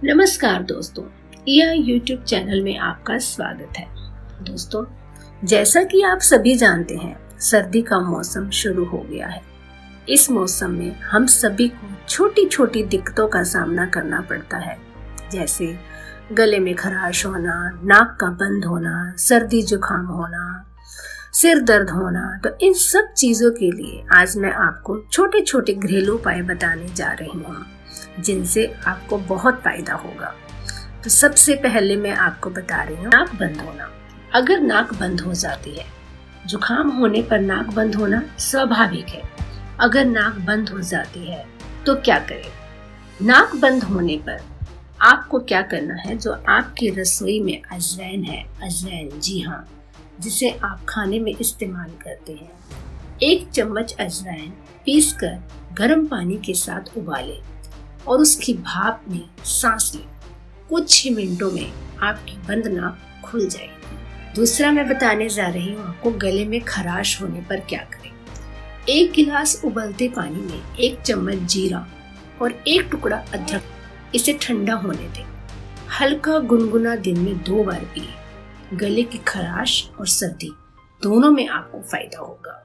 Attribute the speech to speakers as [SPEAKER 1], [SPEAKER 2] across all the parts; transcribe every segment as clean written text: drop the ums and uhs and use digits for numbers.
[SPEAKER 1] नमस्कार दोस्तों, यह YouTube चैनल में आपका स्वागत है। दोस्तों, जैसा कि आप सभी जानते हैं, सर्दी का मौसम शुरू हो गया है। इस मौसम में हम सभी को छोटी छोटी दिक्कतों का सामना करना पड़ता है, जैसे गले में खराश होना, नाक का बंद होना, सर्दी जुकाम होना, सिर दर्द होना। तो इन सब चीजों के लिए आज मैं आपको छोटे छोटे घरेलू उपाय बताने जा रही हूँ, जिनसे आपको बहुत फायदा होगा। तो सबसे पहले मैं आपको बता रही हूँ नाक बंद होना। अगर नाक बंद हो जाती है, जुकाम होने पर नाक बंद होना स्वाभाविक है। अगर नाक बंद हो जाती है तो क्या करें? नाक बंद होने पर आपको क्या करना है? जो आपकी रसोई में अजवाइन है, अजवाइन, जी हाँ, जिसे आप खाने में इस्तेमाल करते हैं, 1 चम्मच अजवाइन पीसकर गर्म पानी के साथ उबालें और उसकी भाप में सांस लें। कुछ ही मिनटों में आपकी बंद नाक खुल जाएगी। दूसरा मैं बताने जा रही हूँ आपको गले में खराश होने पर क्या करें। 1 गिलास उबलते पानी में 1 चम्मच जीरा और 1 टुकड़ा अदरक, इसे ठंडा होने दें। हल्का गुनगुना दिन में 2 बार पिए। गले की खराश और सर्दी दोनों में आपको फायदा होगा।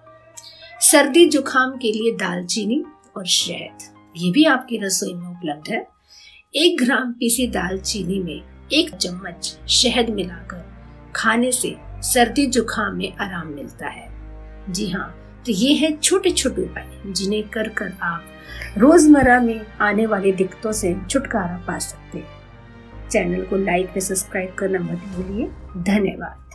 [SPEAKER 1] सर्दी जुकाम के लिए दालचीनी और शहद, ये भी आपकी रसोई में उपलब्ध है। 1 ग्राम पीसी दालचीनी में 1 चम्मच शहद मिलाकर खाने से सर्दी जुकाम में आराम मिलता है। जी हाँ, तो ये है छोटे छोटे उपाय जिन्हें कर कर आप रोजमर्रा में आने वाली दिक्कतों से छुटकारा पा सकते हैं। चैनल को लाइक व सब्सक्राइब करना मत भूलिए। धन्यवाद।